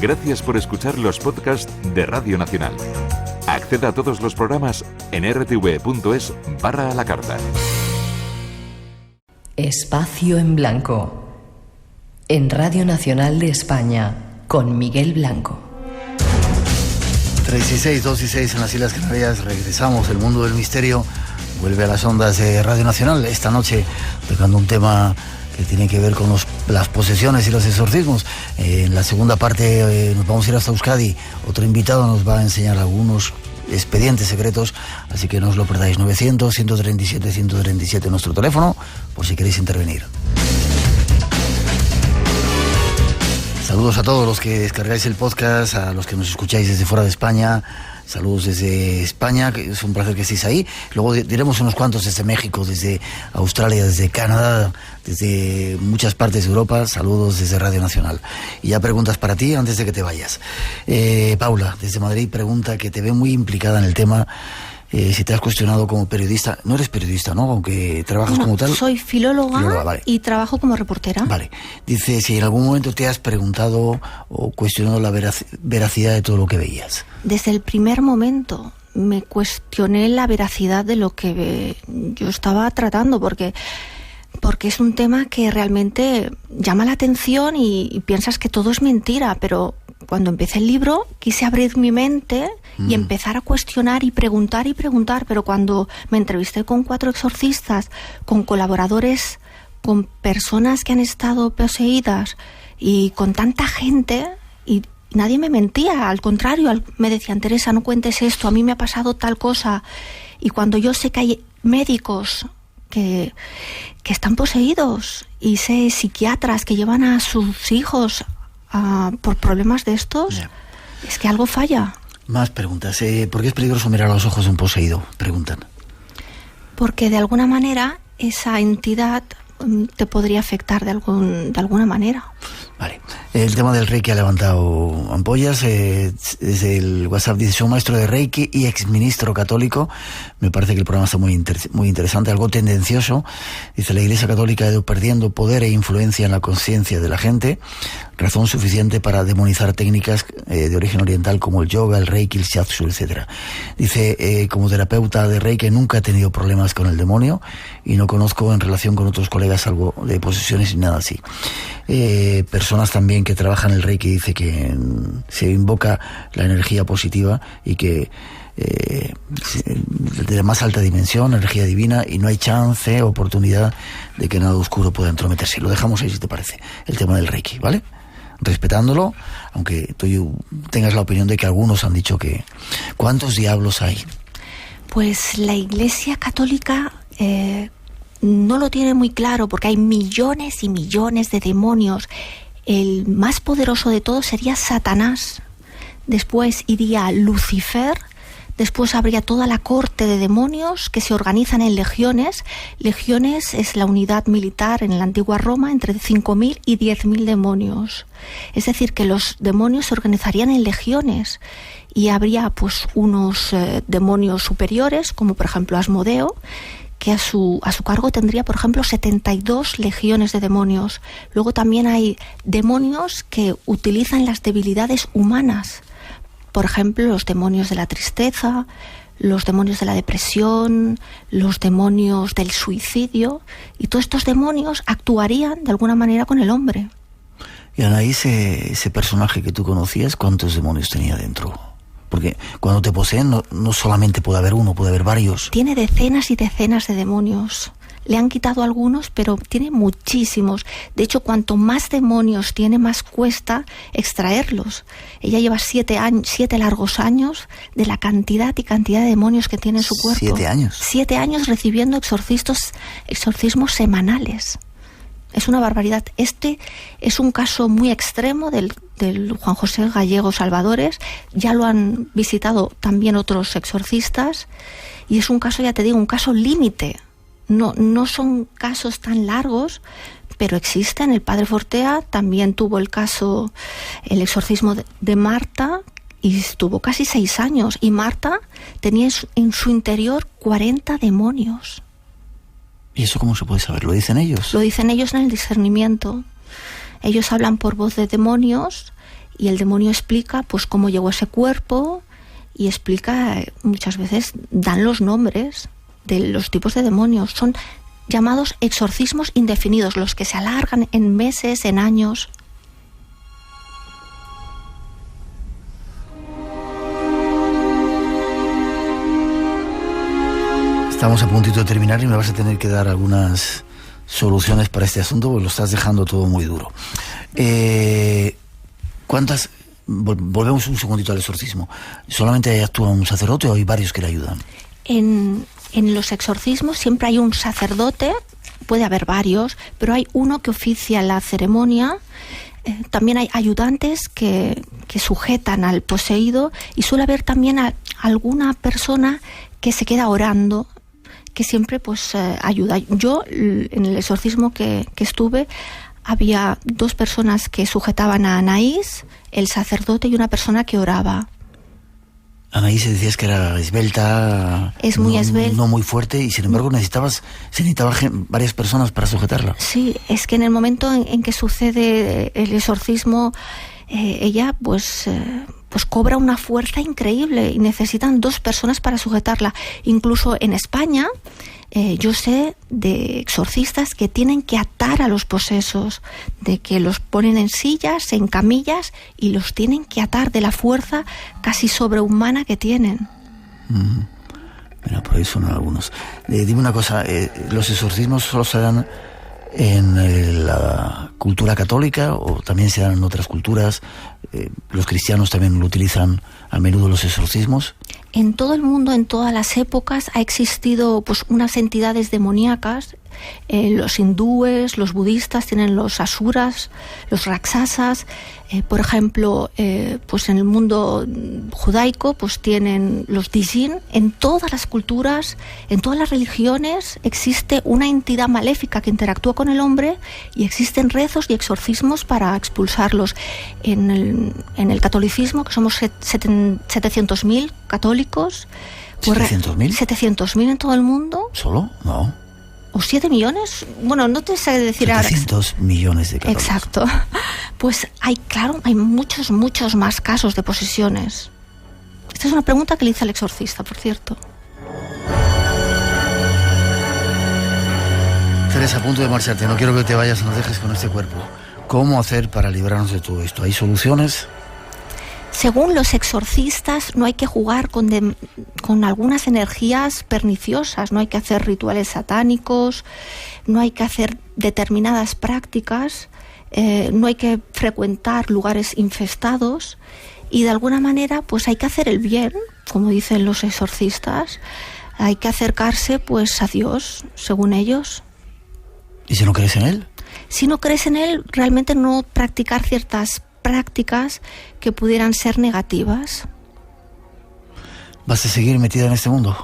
Gracias por escuchar los podcasts de Radio Nacional. Acceda a todos los programas en rtv.es/a la carta. Espacio en Blanco. En Radio Nacional de España, con Miguel Blanco. 3 y 6, 2 y 6 en las Islas Canarias. Regresamos. El mundo del misterio vuelve a las ondas de Radio Nacional. Esta noche tocando un tema que tiene que ver con las posesiones y los exorcismos. En la segunda parte nos vamos a ir hasta Euskadi. Otro invitado nos va a enseñar algunos expedientes secretos, así que no os lo perdáis. 900-137-137 nuestro teléfono, por si queréis intervenir. Saludos a todos los que descargáis el podcast, a los que nos escucháis desde fuera de España. Saludos desde España, que es un placer que estéis ahí. Luego diremos unos cuantos desde México, desde Australia, desde Canadá, desde muchas partes de Europa. Saludos desde Radio Nacional. Y ya preguntas para ti antes de que te vayas. Paula, desde Madrid, pregunta que te ve muy implicada en el tema. Si te has cuestionado como periodista. No eres periodista, ¿no? Aunque trabajas como tal. Soy filóloga, vale. Y trabajo como reportera. Vale. Dice, si en algún momento te has preguntado o cuestionado la veracidad de todo lo que veías. Desde el primer momento me cuestioné la veracidad de lo que yo estaba tratando, porque es un tema que realmente llama la atención y piensas que todo es mentira, pero cuando empecé el libro quise abrir mi mente y empezar a cuestionar y preguntar, pero cuando me entrevisté con 4 exorcistas, con colaboradores, con personas que han estado poseídas y con tanta gente, y nadie me mentía, al contrario, me decían, Teresa, no cuentes esto, a mí me ha pasado tal cosa. Y cuando yo sé que hay médicos que están poseídos, y sé psiquiatras que llevan a sus hijos por problemas de estos, es que algo falla. Más preguntas. ¿Por qué es peligroso mirar a los ojos de un poseído? Preguntan. Porque de alguna manera esa entidad te podría afectar de alguna manera. Vale. El tema del Reiki ha levantado ampollas. Desde el WhatsApp dice, soy maestro de Reiki y exministro católico. Me parece que el programa está muy interesante, algo tendencioso. Dice, la Iglesia Católica ha ido perdiendo poder e influencia en la conciencia de la gente, razón suficiente para demonizar técnicas de origen oriental como el yoga, el Reiki, el shiatsu, etc. Dice, como terapeuta de Reiki nunca he tenido problemas con el demonio y no conozco en relación con otros colegas algo de posesiones ni nada así. Personas también que trabajan el Reiki dice que se invoca la energía positiva y que de la más alta dimensión, energía divina, y no hay chance, oportunidad de que nada oscuro pueda entrometerse. Lo dejamos ahí, si te parece, el tema del Reiki, ¿vale? Respetándolo, aunque tú tengas la opinión de que algunos han dicho que... ¿Cuántos diablos hay? Pues la Iglesia Católica no lo tiene muy claro, porque hay millones y millones de demonios. El más poderoso de todos sería Satanás. Después iría Lucifer. Después habría toda la corte de demonios que se organizan en legiones. Legiones es la unidad militar en la antigua Roma, entre 5.000 y 10.000 demonios. Es decir, que los demonios se organizarían en legiones y habría pues unos demonios superiores, como por ejemplo Asmodeo, que a su cargo tendría, por ejemplo, 72 legiones de demonios. Luego también hay demonios que utilizan las debilidades humanas. Por ejemplo, los demonios de la tristeza, los demonios de la depresión, los demonios del suicidio. Y todos estos demonios actuarían de alguna manera con el hombre. Y Anaís, ese personaje que tú conocías, ¿cuántos demonios tenía dentro? Porque cuando te poseen no solamente puede haber uno, puede haber varios. Tiene decenas y decenas de demonios. Le han quitado algunos, pero tiene muchísimos. De hecho, cuanto más demonios tiene, más cuesta extraerlos. Ella lleva 7 largos años de la cantidad y cantidad de demonios que tiene en su cuerpo. 7 años. 7 años recibiendo exorcismos semanales. Es una barbaridad. Este es un caso muy extremo del Juan José Gallego Salvadores. Ya lo han visitado también otros exorcistas. Y es un caso, ya te digo, un caso límite. No son casos tan largos, pero existen. El padre Fortea también tuvo el exorcismo de Marta, y estuvo casi 6 años. Y Marta tenía en su interior 40 demonios. ¿Y eso cómo se puede saber? ¿Lo dicen ellos? Lo dicen ellos en el discernimiento. Ellos hablan por voz de demonios y el demonio explica pues cómo llegó ese cuerpo y explica, muchas veces dan los nombres de los tipos de demonios. Son llamados exorcismos indefinidos, los que se alargan en meses, en años. Estamos a puntito de terminar y me vas a tener que dar algunas soluciones para este asunto, porque lo estás dejando todo muy duro. ¿Cuántas? Volvemos un segundito al exorcismo. ¿Solamente actúa un sacerdote o hay varios que le ayudan? En los exorcismos siempre hay un sacerdote, puede haber varios, pero hay uno que oficia la ceremonia. También hay ayudantes que sujetan al poseído, y suele haber también alguna persona que se queda orando, que siempre pues ayuda. Yo, en el exorcismo que estuve, había 2 personas que sujetaban a Anaís, el sacerdote, y una persona que oraba. Anaís, decías que era esbelta, es muy esbelta, no muy fuerte, y sin embargo se necesitaba varias personas para sujetarla. Sí, es que en el momento en que sucede el exorcismo, ella pues cobra una fuerza increíble y necesitan 2 personas para sujetarla. Incluso en España, yo sé de exorcistas que tienen que atar a los posesos, de que los ponen en sillas, en camillas, y los tienen que atar de la fuerza casi sobrehumana que tienen. Mira, por ahí son algunos. Dime una cosa, ¿los exorcismos solo se dan en la cultura católica o también se dan en otras culturas? ¿Los cristianos también lo utilizan a menudo, los exorcismos? En todo el mundo, en todas las épocas, ha existido pues unas entidades demoníacas. Los hindúes, los budistas tienen los asuras, los raksasas. Por ejemplo, pues en el mundo judaico pues tienen los dijin. En todas las culturas, en todas las religiones, existe una entidad maléfica que interactúa con el hombre, y existen rezos y exorcismos para expulsarlos. En el catolicismo, que somos 700.000 católicos. ¿700.000? 700.000 en todo el mundo. ¿Solo? No. ¿O 7 millones? Bueno, no te sé decir 700 millones de católicos. Exacto. Pues hay muchos más casos de posesiones. Esta es una pregunta que le hice al exorcista, por cierto. Teresa, a punto de marcharte. No quiero que te vayas y nos dejes con este cuerpo. ¿Cómo hacer para librarnos de todo esto? ¿Hay soluciones? Según los exorcistas, no hay que jugar con algunas energías perniciosas, no hay que hacer rituales satánicos, no hay que hacer determinadas prácticas, no hay que frecuentar lugares infestados, y de alguna manera pues hay que hacer el bien, como dicen los exorcistas, hay que acercarse pues a Dios, según ellos. ¿Y si no crees en Él? Si no crees en Él, realmente no practicar ciertas prácticas que pudieran ser negativas. ¿Vas a seguir metida en este mundo?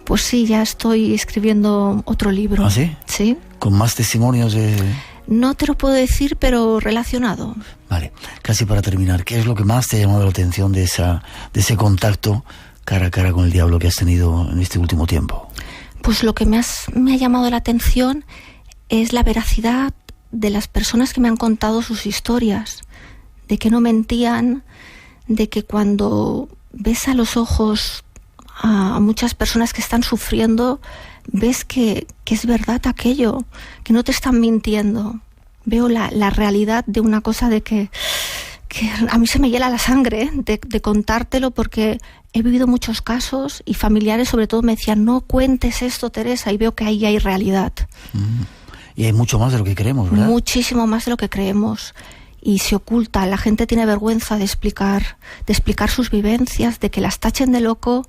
Pues sí, ya estoy escribiendo otro libro. ¿Ah, sí? Sí. ¿Con más testimonios de...? No te lo puedo decir, pero relacionado. Vale, casi para terminar, ¿qué es lo que más te ha llamado la atención de ese contacto cara a cara con el diablo que has tenido en este último tiempo? Pues lo que me ha llamado la atención es la veracidad de las personas que me han contado sus historias, de que no mentían, de que cuando ves a los ojos a muchas personas que están sufriendo, ves que es verdad aquello, que no te están mintiendo. Veo la realidad de una cosa de que a mí se me hiela la sangre de contártelo, porque he vivido muchos casos y familiares sobre todo me decían: no cuentes esto, Teresa, y veo que ahí hay realidad. Y hay mucho más de lo que creemos, ¿verdad? Muchísimo más de lo que creemos. Y se oculta, la gente tiene vergüenza de explicar sus vivencias, de que las tachen de loco,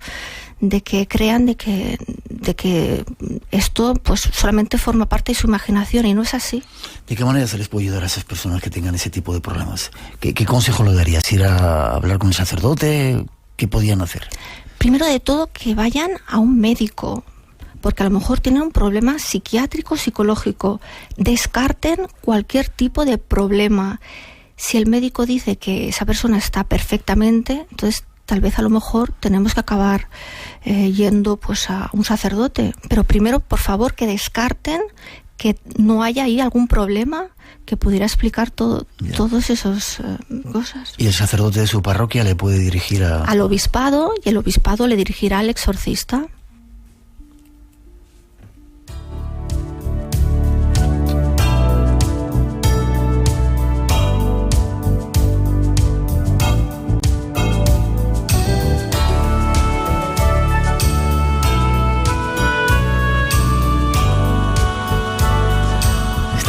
de que crean de que esto pues solamente forma parte de su imaginación, y no es así. ¿De qué manera se les puede ayudar a esas personas que tengan ese tipo de problemas? ¿Qué consejo le darías? ¿Ir a hablar con el sacerdote? ¿Qué podían hacer? Primero de todo, que vayan a un médico, porque a lo mejor tienen un problema psiquiátrico, psicológico. Descarten cualquier tipo de problema. Si el médico dice que esa persona está perfectamente, entonces tal vez a lo mejor tenemos que acabar yendo pues a un sacerdote. Pero primero, por favor, que descarten que no haya ahí algún problema que pudiera explicar todas esas cosas. Y el sacerdote de su parroquia le puede dirigir al obispado, y el obispado le dirigirá al exorcista.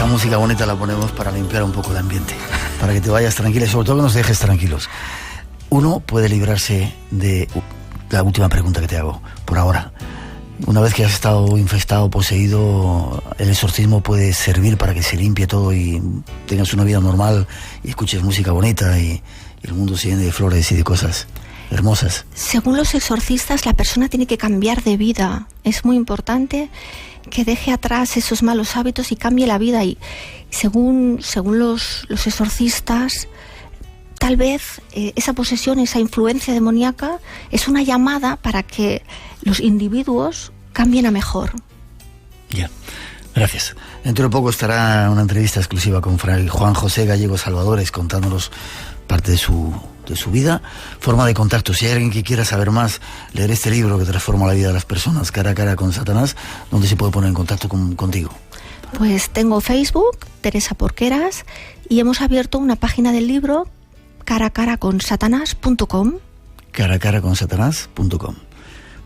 Música bonita la ponemos para limpiar un poco el ambiente, para que te vayas tranquilo y sobre todo que nos dejes tranquilos. Uno puede librarse de la última pregunta que te hago, por ahora. Una vez que has estado infestado, poseído, el exorcismo puede servir para que se limpie todo y tengas una vida normal y escuches música bonita y el mundo se llene de flores y de cosas hermosas. Según los exorcistas, la persona tiene que cambiar de vida. Es muy importante que deje atrás esos malos hábitos y cambie la vida. Y según los exorcistas, tal vez esa posesión, esa influencia demoníaca es una llamada para que los individuos cambien a mejor. Ya, gracias. Dentro de poco estará una entrevista exclusiva con Fray Juan José Gallego Salvadores, contándonos parte de su vida. Forma de contacto: si hay alguien que quiera saber más, leer este libro que transforma la vida de las personas, Cara a cara con Satanás, ¿dónde se puede poner en contacto contigo? Pues tengo Facebook, Teresa Porqueras, y hemos abierto una página del libro, caracaraconsatanás.com. caracaraconsatanás.com.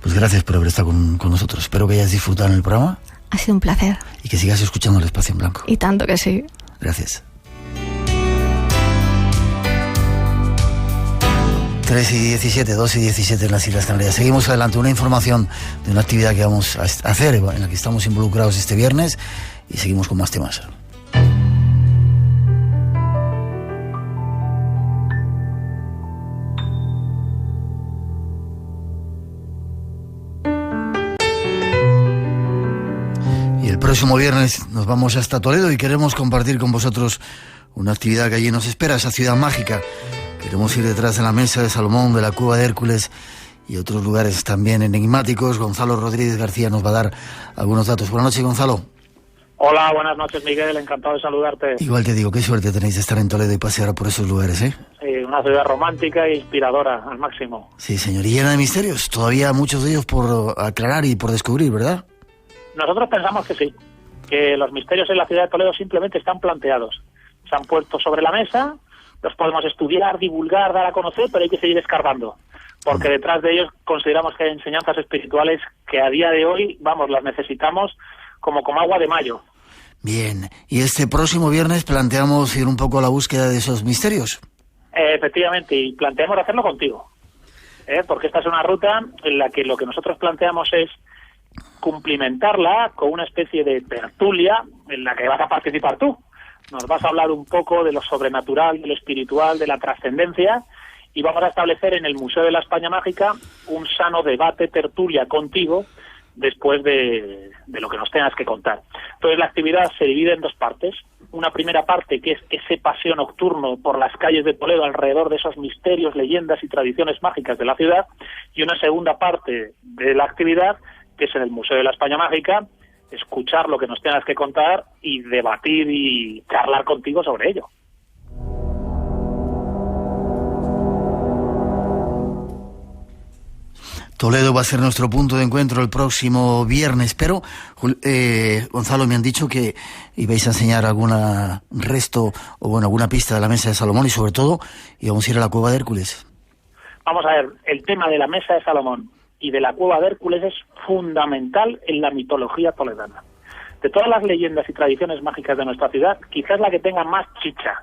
Pues gracias por haber estado con nosotros. Espero que hayas disfrutado en el programa. Ha sido un placer. Y que sigas escuchando El Espacio en Blanco. Y tanto que sí. Gracias. 3 y 17, 2 y 17 en las Islas Canarias. Seguimos adelante. Una información de una actividad que vamos a hacer, en la que estamos involucrados este viernes, y seguimos con más temas. Y el próximo viernes nos vamos hasta Toledo y queremos compartir con vosotros una actividad que allí nos espera, esa ciudad mágica. Queremos ir detrás de la Mesa de Salomón, de la Cueva de Hércules y otros lugares también enigmáticos. Gonzalo Rodríguez García nos va a dar algunos datos. Buenas noches, Gonzalo. Hola, buenas noches, Miguel. Encantado de saludarte. Igual te digo, qué suerte tenéis de estar en Toledo y pasear por esos lugares, ¿eh? Sí, una ciudad romántica e inspiradora al máximo. Sí, señor. Y llena de misterios. Todavía muchos de ellos por aclarar y por descubrir, ¿verdad? Nosotros pensamos que sí. Que los misterios en la ciudad de Toledo simplemente están planteados. Se han puesto sobre la mesa. Los podemos estudiar, divulgar, dar a conocer, pero hay que seguir escarbando, porque detrás de ellos consideramos que hay enseñanzas espirituales que a día de hoy, las necesitamos como agua de mayo. Bien, y este próximo viernes planteamos ir un poco a la búsqueda de esos misterios. Efectivamente, y planteamos hacerlo contigo, porque esta es una ruta en la que lo que nosotros planteamos es cumplimentarla con una especie de tertulia en la que vas a participar tú. Nos vas a hablar un poco de lo sobrenatural, de lo espiritual, de la trascendencia, y vamos a establecer en el Museo de la España Mágica un sano debate, tertulia contigo, después de lo que nos tengas que contar. Entonces la actividad se divide en dos partes. Una primera parte, que es ese paseo nocturno por las calles de Toledo alrededor de esos misterios, leyendas y tradiciones mágicas de la ciudad, y una segunda parte de la actividad, que es en el Museo de la España Mágica, escuchar lo que nos tengas que contar y debatir y charlar contigo sobre ello. Toledo va a ser nuestro punto de encuentro el próximo viernes, pero Gonzalo, me han dicho que ibais a enseñar alguna resto o alguna pista de la Mesa de Salomón y sobre todo íbamos a ir a la Cueva de Hércules. Vamos a ver, el tema de la Mesa de Salomón y de la Cueva de Hércules es fundamental en la mitología toledana. De todas las leyendas y tradiciones mágicas de nuestra ciudad, quizás la que tenga más chicha,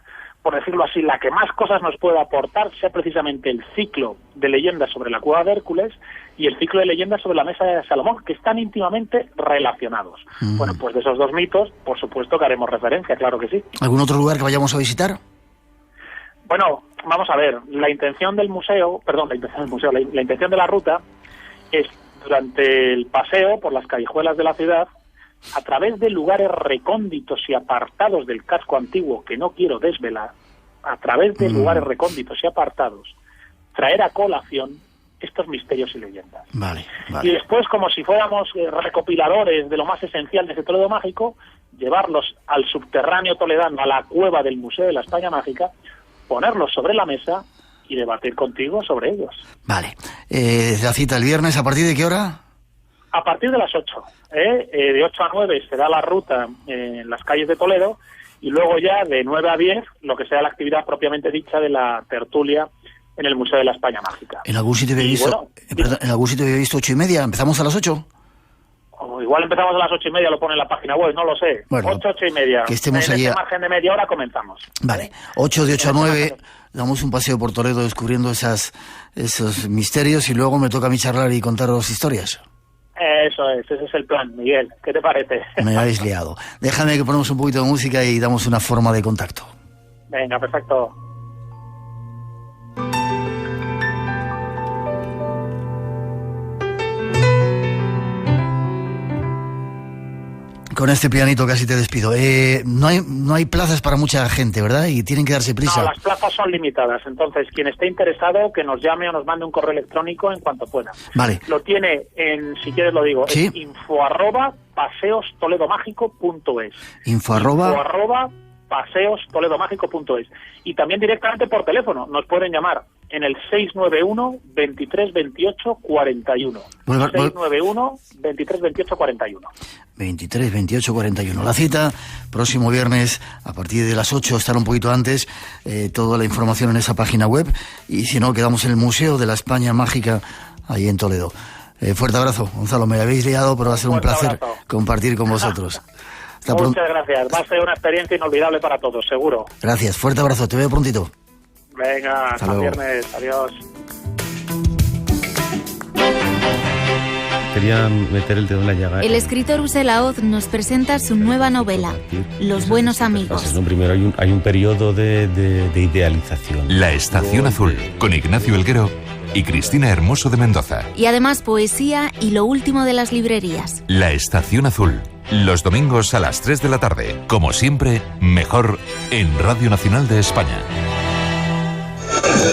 por decirlo así, la que más cosas nos pueda aportar, sea precisamente el ciclo de leyendas sobre la Cueva de Hércules y el ciclo de leyendas sobre la Mesa de Salomón, que están íntimamente relacionados. Bueno, pues de esos dos mitos, por supuesto que haremos referencia, claro que sí. ¿Algún otro lugar que vayamos a visitar? Bueno, vamos a ver, la intención de la ruta es, durante el paseo por las callejuelas de la ciudad, a través de lugares recónditos y apartados del casco antiguo que no quiero desvelar, a través de lugares recónditos y apartados, traer a colación estos misterios y leyendas. Vale. Y después, como si fuéramos recopiladores de lo más esencial de ese Toledo mágico, llevarlos al subterráneo toledano, a la cueva del Museo de la España Mágica, ponerlos sobre la mesa y debatir contigo sobre ellos. Vale. La cita el viernes, ¿a partir de qué hora? A partir de las 8. De 8 a 9 será la ruta en las calles de Toledo, y luego ya de 9 a 10 lo que sea la actividad propiamente dicha de la tertulia en el Museo de la España Mágica. ¿En algún sitio había visto, en algún sitio había visto 8:30? ¿Empezamos a las 8? O igual empezamos a las 8:30, lo pone en la página web, no lo sé. Bueno, 8:30. Que estemos en allí. este margen de media hora comenzamos. Vale, 8 de 8 a 9, damos un paseo por Toledo descubriendo esos misterios, y luego me toca a mí charlar y contaros historias. Eso es, ese es el plan, Miguel. ¿Qué te parece? Me habéis liado. Déjame que ponemos un poquito de música y damos una forma de contacto. Venga, perfecto. Con este pianito casi te despido. No hay plazas para mucha gente, ¿verdad? Y tienen que darse prisa. No, las plazas son limitadas. Entonces, quien esté interesado, que nos llame o nos mande un correo electrónico en cuanto pueda. Vale. Lo tiene si quieres lo digo, ¿Sí? es info@paseostoledomágico.es. paseostoledomágico.es. Y también directamente por teléfono. Nos pueden llamar en el 691 23 28 41. 691 23 28 41. 23, 28, 41. La cita, próximo viernes, a partir de las 8, estará un poquito antes, toda la información en esa página web, y si no, quedamos en el Museo de la España Mágica, ahí en Toledo. Fuerte abrazo, Gonzalo, me habéis liado, pero va a ser un placer compartir con vosotros. Muchas gracias, va a ser una experiencia inolvidable para todos, seguro. Gracias, fuerte abrazo, te veo prontito. Venga, hasta viernes, adiós. Quería meter el dedo en la llaga. El escritor Ursela Oz nos presenta su nueva novela, Los buenos amigos. Primero hay un periodo de idealización. La Estación Azul, con Ignacio Helguero y Cristina Hermoso de Mendoza. Y además poesía y lo último de las librerías. La Estación Azul, los domingos a las 3 de la tarde. Como siempre, mejor en Radio Nacional de España.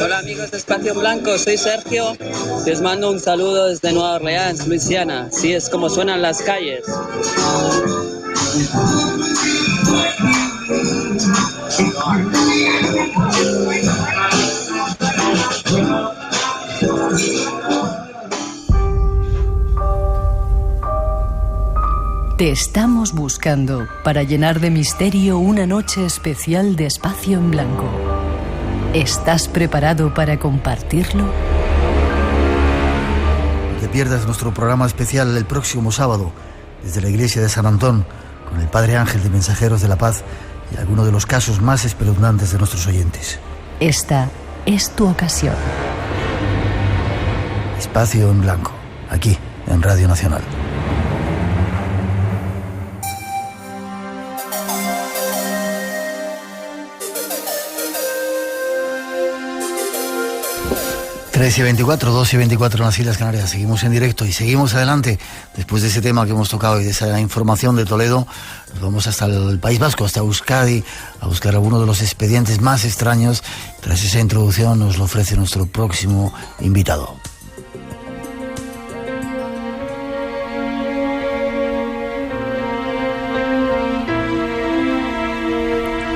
Hola amigos de Espacio en Blanco, soy Sergio. Les mando un saludo desde Nueva Orleans, Luisiana. Así es como suenan las calles. Te estamos buscando para llenar de misterio una noche especial de Espacio en Blanco. ¿Estás preparado para compartirlo? No te pierdas nuestro programa especial el próximo sábado, desde la iglesia de San Antón, con el Padre Ángel de Mensajeros de la Paz y algunos de los casos más espeluznantes de nuestros oyentes. Esta es tu ocasión. Espacio en Blanco, aquí, en Radio Nacional. ...3 y 24, 2 y 24 en las Islas Canarias. Seguimos en directo y seguimos adelante. Después de ese tema que hemos tocado y de esa información de Toledo, nos vamos hasta el País Vasco, hasta Euskadi, a buscar alguno de los expedientes más extraños. Tras esa introducción nos lo ofrece nuestro próximo invitado.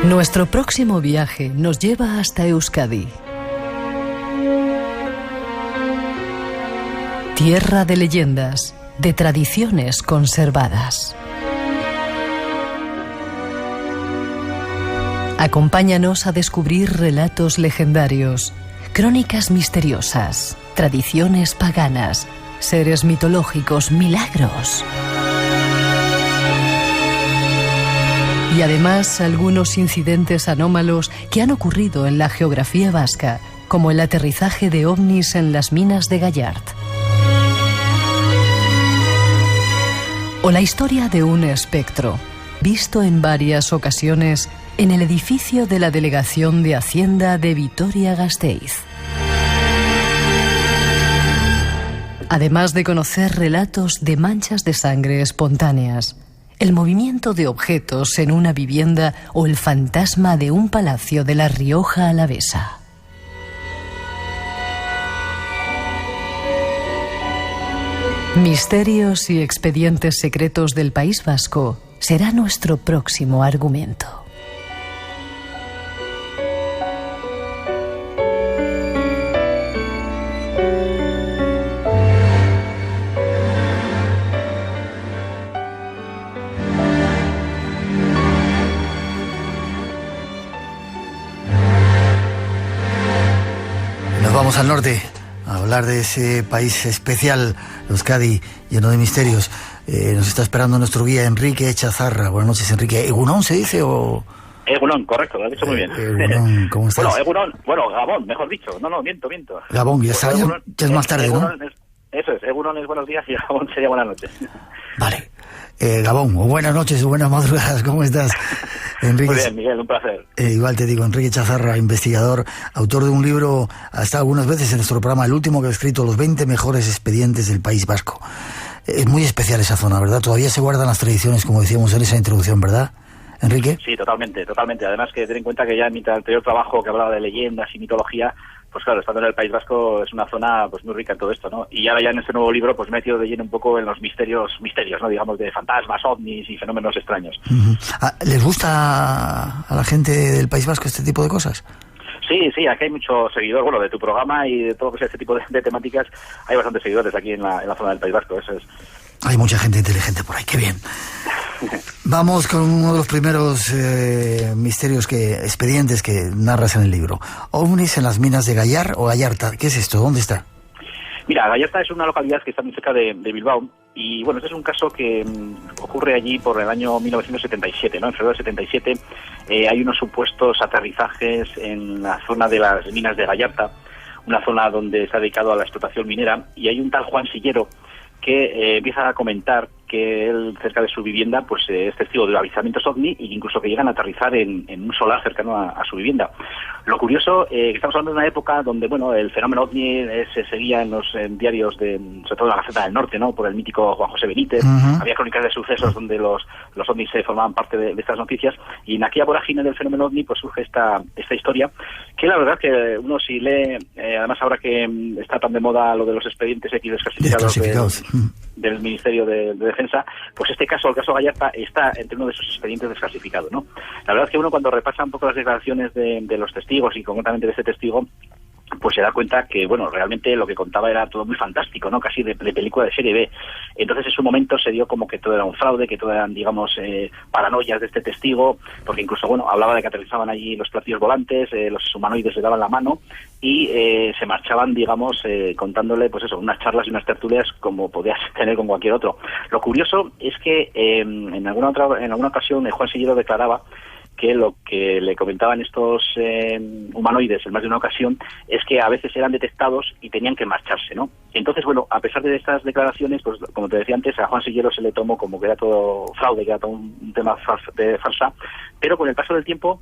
Nuestro próximo viaje nos lleva hasta Euskadi. Tierra de leyendas, de tradiciones conservadas. Acompáñanos a descubrir relatos legendarios, crónicas misteriosas, tradiciones paganas, seres mitológicos, milagros. Y además algunos incidentes anómalos que han ocurrido en la geografía vasca, como el aterrizaje de ovnis en las minas de Gallard. O la historia de un espectro, visto en varias ocasiones en el edificio de la Delegación de Hacienda de Vitoria-Gasteiz. Además de conocer relatos de manchas de sangre espontáneas, el movimiento de objetos en una vivienda o el fantasma de un palacio de La Rioja alavesa. Misterios y expedientes secretos del País Vasco será nuestro próximo argumento. Vamos al norte a hablar de ese país especial, Euskadi, lleno de misterios. Nos está esperando nuestro guía Enrique Chazarra. Buenas noches, Enrique. ¿Egunon se dice o...? Egunon, correcto, lo has dicho muy bien. Egunon, ¿cómo estás? Gabón, mejor dicho. No, miento. Gabón, ya es más tarde, ¿no? Eso es, Egunon es buenos días y Gabón sería buenas noches. Vale. Gabón, o buenas noches o buenas madrugadas, ¿cómo estás? Enrique, muy bien, Miguel, un placer. Igual te digo, Enrique Chazarra, investigador, autor de un libro, ha estado algunas veces en nuestro programa, el último que ha escrito, Los 20 mejores expedientes del País Vasco. Es muy especial esa zona, ¿verdad? Todavía se guardan las tradiciones, como decíamos en esa introducción, ¿verdad, Enrique? Sí, totalmente. Además que ten en cuenta que ya en mi anterior trabajo que hablaba de leyendas y mitología, pues claro, estando en el País Vasco es una zona pues muy rica en todo esto, ¿no? Y ahora ya en este nuevo libro pues me he metido de lleno un poco en los misterios, ¿no? Digamos, de fantasmas, ovnis y fenómenos extraños. Uh-huh. ¿Les gusta a la gente del País Vasco este tipo de cosas? Sí, aquí hay muchos seguidores, bueno, de tu programa y de todo lo que sea este tipo de temáticas, hay bastantes seguidores aquí en la zona del País Vasco, eso es. Hay mucha gente inteligente por ahí, qué bien. Vamos con uno de los primeros expedientes que narras en el libro. OVNIs en las minas de Gallar o Gallarta. ¿Qué es esto? ¿Dónde está? Mira, Gallarta es una localidad que está muy cerca de Bilbao y bueno, este es un caso que ocurre allí por el año 1977, ¿no? En febrero del 77 hay unos supuestos aterrizajes en la zona de las minas de Gallarta, una zona donde está dedicado a la explotación minera, y hay un tal Juan Sillero que empieza a comentar que él, cerca de su vivienda, pues es testigo de avistamientos ovni e incluso que llegan a aterrizar en un solar cercano a su vivienda. Lo curioso, que estamos hablando de una época donde, bueno, el fenómeno ovni se seguía en los diarios, sobre todo en la Gaceta del Norte, ¿no? Por el mítico Juan José Benítez. Uh-huh. Había crónicas de sucesos donde los ovnis se formaban parte de estas noticias, y en aquella vorágine del fenómeno ovni pues surge esta historia, que la verdad que uno si lee, además ahora que está tan de moda lo de los expedientes X desclasificados del Ministerio de Defensa, pues este caso, el caso Gallarta, está entre uno de esos expedientes desclasificados, ¿no? La verdad es que uno, cuando repasa un poco las declaraciones de los testigos y concretamente de este testigo, pues se da cuenta que, bueno, realmente lo que contaba era todo muy fantástico, ¿no? Casi de película de serie B. Entonces, en su momento se dio como que todo era un fraude, que todo eran, digamos, paranoias de este testigo, porque incluso, bueno, hablaba de que aterrizaban allí los platillos volantes, los humanoides le daban la mano y se marchaban, digamos, contándole, pues eso, unas charlas y unas tertulias como podías tener con cualquier otro. Lo curioso es que en alguna ocasión Juan Sillero declaraba que lo que le comentaban estos humanoides en más de una ocasión es que a veces eran detectados y tenían que marcharse, ¿no? Entonces, bueno, a pesar de estas declaraciones, pues como te decía antes, a Juan Sillero se le tomó como que era todo fraude, que era todo un tema de farsa, pero con el paso del tiempo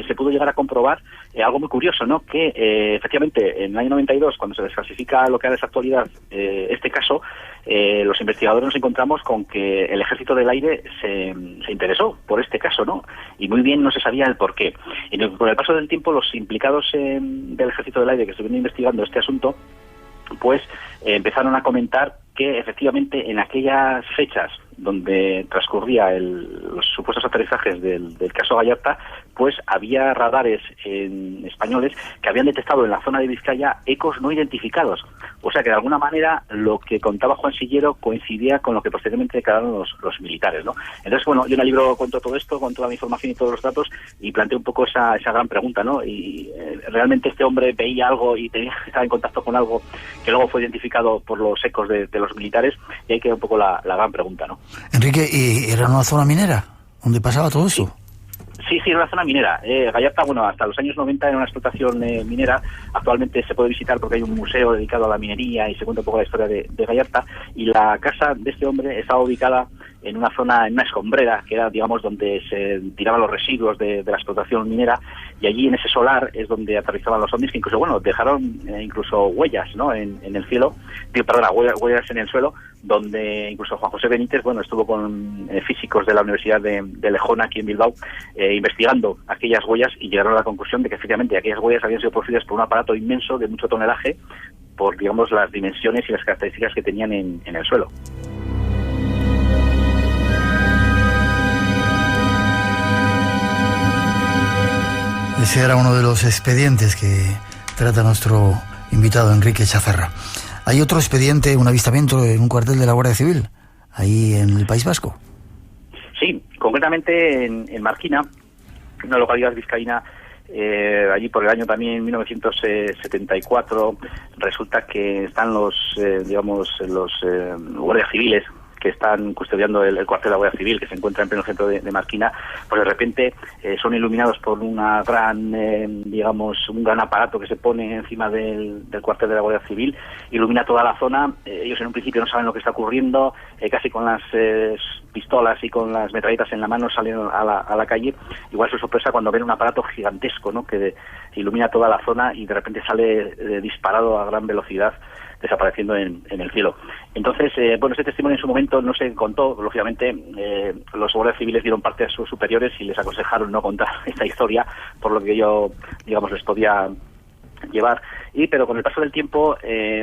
se pudo llegar a comprobar algo muy curioso, ¿no? Que efectivamente en el año 92, cuando se desclasifica lo que era esa actualidad, este caso, los investigadores nos encontramos con que el Ejército del Aire se interesó por este caso, ¿no? Y muy bien no se sabía el porqué. Y con el paso del tiempo, los implicados del Ejército del Aire que estuvieron investigando este asunto, pues empezaron a comentar que efectivamente en aquellas fechas donde transcurría los supuestos aterrizajes del caso Gallarta, pues había radares españoles que habían detectado en la zona de Vizcaya ecos no identificados. O sea que de alguna manera lo que contaba Juan Sillero coincidía con lo que posteriormente declararon los militares, ¿no? Entonces, bueno, yo en el libro cuento todo esto, con toda la información y todos los datos, y planteo un poco esa gran pregunta, ¿no? Y realmente este hombre veía algo y estaba en contacto con algo que luego fue identificado por los ecos de los militares, y ahí queda un poco la gran pregunta, ¿no? Enrique, ¿y era una zona minera donde pasaba todo eso? Sí, era una zona minera. Gallarta, bueno, hasta los años 90 era una explotación minera. Actualmente se puede visitar porque hay un museo dedicado a la minería y se cuenta un poco la historia de Gallarta. Y la casa de este hombre estaba ubicada en una zona, en una escombrera, que era, digamos, donde se tiraban los residuos de la explotación minera, y allí en ese solar es donde aterrizaban los ovnis, que incluso, bueno, dejaron incluso huellas, ¿no?, en el cielo, huellas en el suelo, donde incluso Juan José Benítez, bueno, estuvo con físicos de la Universidad de Lejona, aquí en Bilbao, investigando aquellas huellas, y llegaron a la conclusión de que efectivamente aquellas huellas habían sido producidas por un aparato inmenso de mucho tonelaje, por, digamos, las dimensiones y las características que tenían en el suelo. Ese era uno de los expedientes que trata nuestro invitado Enrique Chazarra. Hay otro expediente, un avistamiento en un cuartel de la Guardia Civil, ahí en el País Vasco. Sí, concretamente en Marquina, una localidad vizcaína. Allí por el año también 1974 resulta que están los guardias civiles que están custodiando el cuartel de la Guardia Civil, que se encuentra en pleno centro de Marquina, pues de repente son iluminados por una gran, un gran aparato que se pone encima del cuartel de la Guardia Civil, ilumina toda la zona. Ellos en un principio no saben lo que está ocurriendo, casi con las pistolas y con las metralletas en la mano salen a la calle. Igual su sorpresa cuando ven un aparato gigantesco, ¿no?, que ilumina toda la zona y de repente sale disparado a gran velocidad, desapareciendo en el cielo. Entonces, ese testimonio en su momento no se contó. Lógicamente, los guardias civiles dieron parte a sus superiores y les aconsejaron no contar esta historia, por lo que yo, les podía llevar. Pero con el paso del tiempo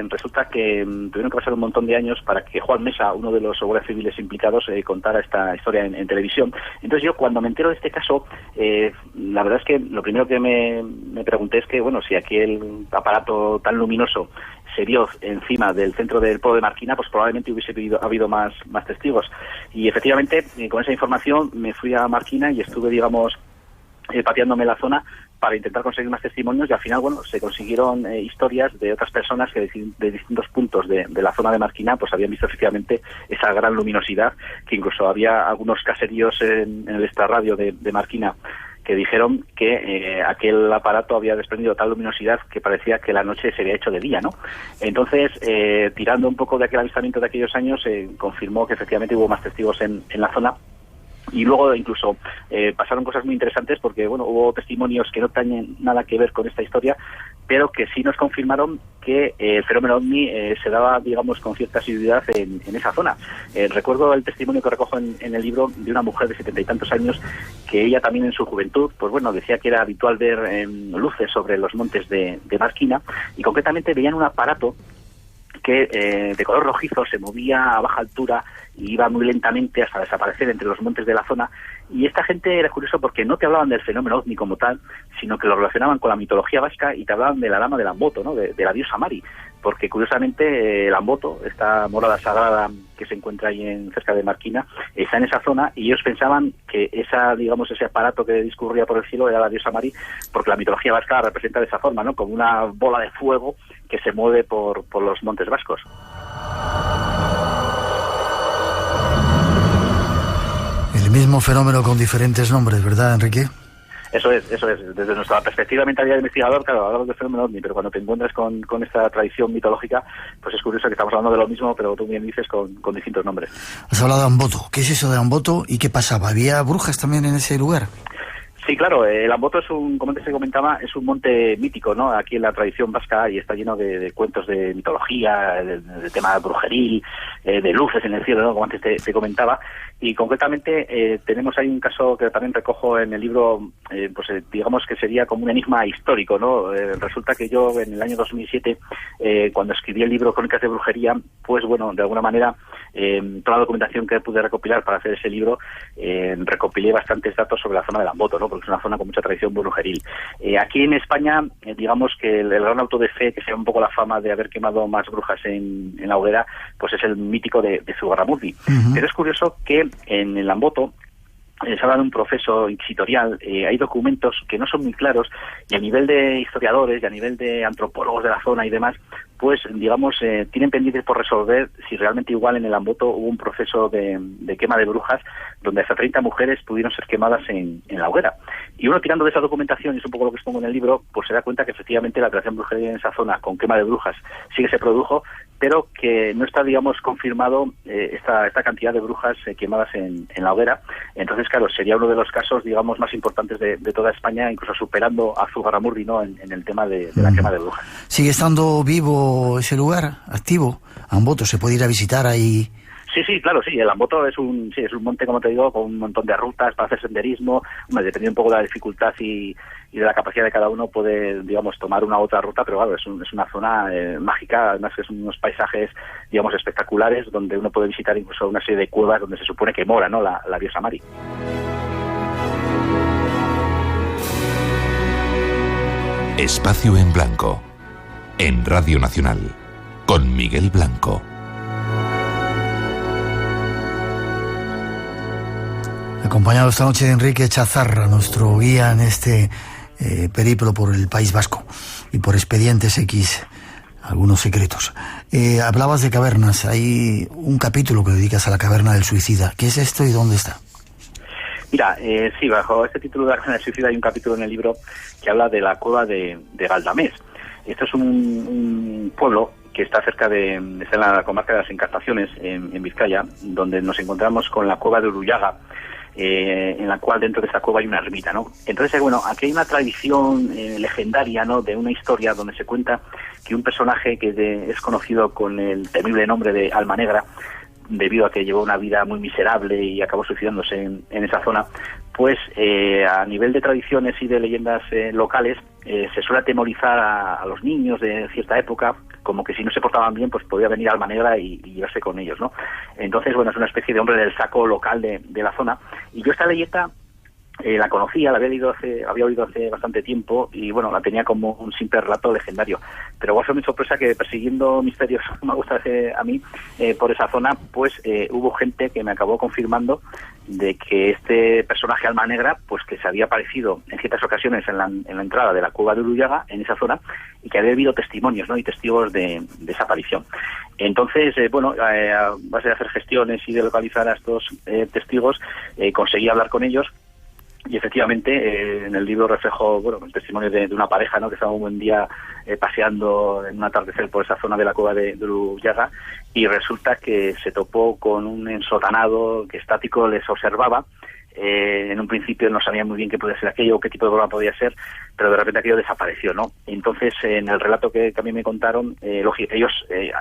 resulta que tuvieron que pasar un montón de años para que Juan Mesa, uno de los guardias civiles implicados, contara esta historia en televisión. Entonces yo, cuando me entero de este caso, la verdad es que lo primero que me pregunté es que, si aquel aparato tan luminoso se vio encima del centro del pueblo de Marquina, pues probablemente hubiese habido más testigos. Y efectivamente, con esa información me fui a Marquina y estuve, pateándome la zona para intentar conseguir más testimonios, y al final, se consiguieron historias de otras personas que de distintos puntos de la zona de Marquina pues habían visto efectivamente esa gran luminosidad, que incluso había algunos caseríos en el extrarradio de Marquina que dijeron que aquel aparato había desprendido tal luminosidad que parecía que la noche se había hecho de día, ¿no? Entonces, tirando un poco de aquel avistamiento de aquellos años, confirmó que efectivamente hubo más testigos en la zona. Y luego incluso pasaron cosas muy interesantes porque, hubo testimonios que no tienen nada que ver con esta historia, pero que sí nos confirmaron que el fenómeno OVNI se daba, con cierta asiduidad en esa zona. Recuerdo el testimonio que recojo en el libro de una mujer de 70 y tantos años, que ella también en su juventud, decía que era habitual ver luces sobre los montes de Marquina, y concretamente veían un aparato que de color rojizo se movía a baja altura y iba muy lentamente hasta desaparecer entre los montes de la zona. Y esta gente era curioso porque no te hablaban del fenómeno OVNI como tal, sino que lo relacionaban con la mitología vasca y te hablaban de la dama de Lamboto, ¿no?, de la diosa Mari, porque curiosamente Lamboto, esta morada sagrada que se encuentra ahí cerca de Marquina, está en esa zona, y ellos pensaban que ese aparato que discurría por el cielo era la diosa Mari, porque la mitología vasca la representa de esa forma, ¿no?, como una bola de fuego que se mueve por los montes vascos. El mismo fenómeno con diferentes nombres, ¿verdad, Enrique? Eso es. Desde nuestra perspectiva de mentalidad de investigador, claro, hablamos de fenómeno OVNI, pero cuando te encuentras con esta tradición mitológica, pues es curioso que estamos hablando de lo mismo, pero tú bien dices con distintos nombres. Has hablado de Amboto. ¿Qué es eso de Amboto y qué pasaba? ¿Había brujas también en ese lugar? Sí, claro, el Amboto como antes se comentaba, es un monte mítico, ¿no?, aquí en la tradición vasca, y está lleno de cuentos de mitología, de tema brujeril, de luces en el cielo, ¿no?, como antes te comentaba. Y concretamente tenemos ahí un caso que también recojo en el libro, digamos que sería como un enigma histórico, ¿no? Resulta que yo en el año 2007, cuando escribí el libro Crónicas de Brujería, pues de alguna manera, toda la documentación que pude recopilar para hacer ese libro, recopilé bastantes datos sobre la zona del Amboto, ¿no?, porque es una zona con mucha tradición brujeril. Aquí en España, digamos que el gran auto de fe, que sea un poco la fama de haber quemado más brujas en la hoguera, pues es el mítico de Zugarramurdi. Uh-huh. Pero es curioso que en el Amboto se habla de un proceso inquisitorial, hay documentos que no son muy claros, y a nivel de historiadores y a nivel de antropólogos de la zona y demás, pues tienen pendientes por resolver si realmente igual en el Amboto hubo un proceso de quema de brujas donde hasta 30 mujeres pudieron ser quemadas en la hoguera. Y uno, tirando de esa documentación, y es un poco lo que expongo en el libro, pues se da cuenta que efectivamente la tradición brujería en esa zona con quema de brujas sí que se produjo, pero que no está, confirmado esta cantidad de brujas quemadas en la hoguera. Entonces, claro, sería uno de los casos, más importantes de toda España, incluso superando a Zugarramurdi, ¿no?, en el tema de la quema de brujas. ¿Sigue estando vivo ese lugar, activo? Amboto, ¿se puede ir a visitar ahí? Sí, claro, sí. El Amboto es un monte, como te digo, con un montón de rutas para hacer senderismo. Dependiendo un poco de la dificultad y de la capacidad de cada uno, puede, tomar una u otra ruta, pero claro, es una zona mágica. Además, es unos paisajes, espectaculares, donde uno puede visitar incluso una serie de cuevas donde se supone que mora, ¿no?, la diosa Mari. Espacio en Blanco, en Radio Nacional, con Miguel Blanco. Acompañado esta noche de Enrique Chazarra, nuestro guía en este periplo por el País Vasco y por Expedientes X, algunos secretos. Hablabas de cavernas, hay un capítulo que dedicas a la caverna del suicida. ¿Qué es esto y dónde está? Mira, sí, bajo este título de la caverna del suicida hay un capítulo en el libro que habla de la cueva de Galdamés. Esto es un pueblo que está cerca está en la comarca de las Encartaciones, en Vizcaya, donde nos encontramos con la cueva de Uruyaga, en la cual dentro de esa cueva hay una ermita, ¿no? Entonces, bueno, aquí hay una tradición legendaria, ¿no?, de una historia donde se cuenta que un personaje que es conocido con el temible nombre de Alma Negra, debido a que llevó una vida muy miserable y acabó suicidándose en esa zona, pues a nivel de tradiciones y de leyendas locales, se suele atemorizar a los niños de cierta época, como que si no se portaban bien, pues podía venir Alma Negra y llevarse con ellos, ¿no? Entonces, bueno, es una especie de hombre del saco local de la zona. Y yo esta leyenda la conocía, la había oído hace bastante tiempo y, bueno, la tenía como un simple relato legendario. Pero igual fue mi sorpresa que, persiguiendo misterios que me gusta a mí por esa zona, pues hubo gente que me acabó confirmando de que este personaje Alma Negra, pues que se había aparecido en ciertas ocasiones en la entrada de la cueva de Uruyaga, en esa zona, y que había habido testimonios, ¿no?, y testigos de esa aparición. Entonces, bueno, a base de hacer gestiones y de localizar a estos testigos, conseguí hablar con ellos. Y efectivamente, en el libro reflejo, bueno, el testimonio de una pareja, ¿no?, que estaba un buen día paseando en un atardecer por esa zona de la cueva de Uruyaga, y resulta que se topó con un ensotanado que estático les observaba. En un principio no sabían muy bien qué podía ser aquello o qué tipo de broma podía ser, pero de repente aquello desapareció, ¿no? Entonces, en el relato que a mí me contaron, ellos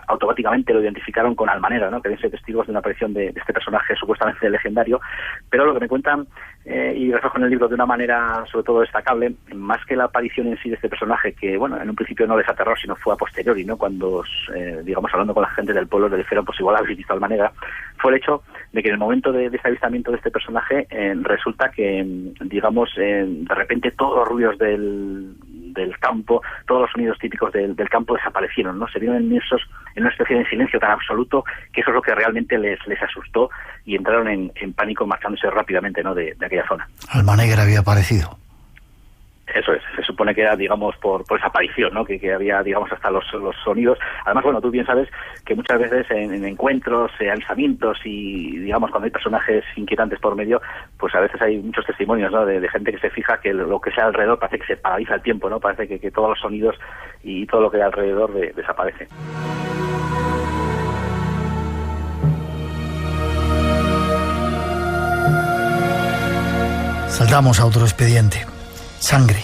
automáticamente lo identificaron con Alma Negra, ¿no?, que deben ser testigos de una aparición de este personaje supuestamente legendario. Pero lo que me cuentan, y reflejo en el libro de una manera sobre todo destacable, más que la aparición en sí de este personaje, que, bueno, en un principio no les aterró, sino fue a posteriori, ¿no?, cuando, digamos, hablando con la gente del pueblo, le dijeron, pues igual habéis visto Alma Negra, fue el hecho de que en el momento de este avistamiento de este personaje, resulta que, digamos, de repente todos los ruidos del campo, todos los sonidos típicos del campo desaparecieron, ¿no? Se vieron inmersos en una especie de silencio tan absoluto que eso es lo que realmente les asustó y entraron en pánico, marchándose rápidamente, ¿no?, de aquella zona. Alma Negra había aparecido. Eso es, se supone que era, digamos, por esa aparición, ¿no?, que había, digamos, hasta los sonidos. Además, bueno, tú bien sabes que muchas veces en encuentros, alzamientos y, digamos, cuando hay personajes inquietantes por medio, pues a veces hay muchos testimonios, ¿no?, de gente que se fija que lo que sea alrededor parece que se paraliza el tiempo, ¿no? Parece que todos los sonidos y todo lo que hay alrededor desaparece. Saltamos a otro expediente. Sangre.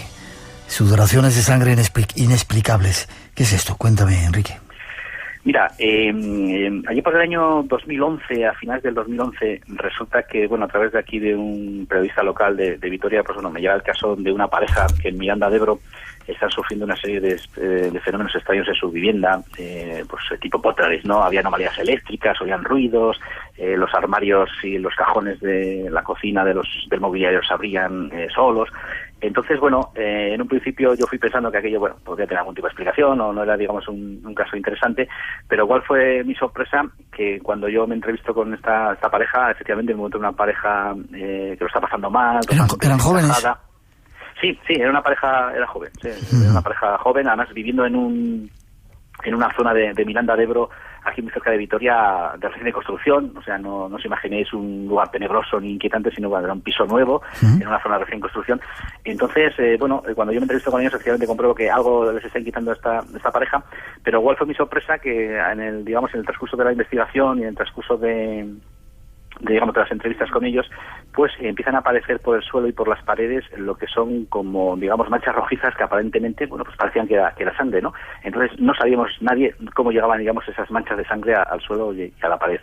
Sudoraciones de sangre inexplicables. ¿Qué es esto? Cuéntame, Enrique. Mira, allí por el año 2011, a finales del 2011, resulta que, bueno, a través de aquí de un periodista local de Vitoria, pues bueno, me llega el caso de una pareja que en Miranda de Ebro están sufriendo una serie de fenómenos extraños en su vivienda, pues tipo poltergeist, ¿no? Había anomalías eléctricas, oían ruidos, los armarios y los cajones de la cocina del mobiliario se abrían solos. Entonces, bueno, en un principio yo fui pensando que aquello, bueno, podría tener algún tipo de explicación o no era, digamos, un caso interesante, pero ¿cuál fue mi sorpresa? Que cuando yo me entrevisto con esta pareja, efectivamente me encontré una pareja que lo está pasando mal. ¿Eran jóvenes? Sí, era una pareja, era joven, sí, era una pareja joven, además viviendo en una zona de Miranda de Ebro, aquí muy cerca de Vitoria, de reciente construcción. O sea, no os imaginéis un lugar tenebroso ni inquietante, sino que era un piso nuevo, en una zona de recién construcción. Entonces, bueno, cuando yo me entrevisto con ellos, efectivamente compruebo que algo les está inquietando a esta pareja, pero igual fue mi sorpresa que en el transcurso de la investigación y en el transcurso de las entrevistas con ellos, pues empiezan a aparecer por el suelo y por las paredes lo que son como, digamos, manchas rojizas que aparentemente, bueno, pues parecían que era sangre, ¿no? Entonces no sabíamos nadie cómo llegaban, digamos, esas manchas de sangre al suelo y a la pared.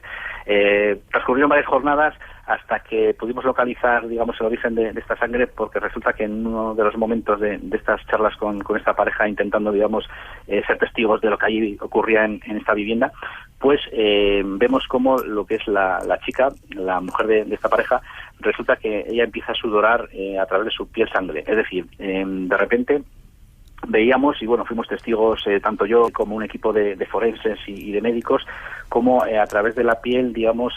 Transcurrieron varias jornadas hasta que pudimos localizar, digamos, el origen de esta sangre, porque resulta que en uno de los momentos de estas charlas con esta pareja, intentando, digamos, ser testigos de lo que allí ocurría en esta vivienda, pues vemos como lo que es la chica, la mujer de esta pareja, resulta que ella empieza a sudorar a través de su piel sangre. Es decir, de repente veíamos, y bueno, fuimos testigos, tanto yo como un equipo de forenses y de médicos, como a través de la piel, digamos,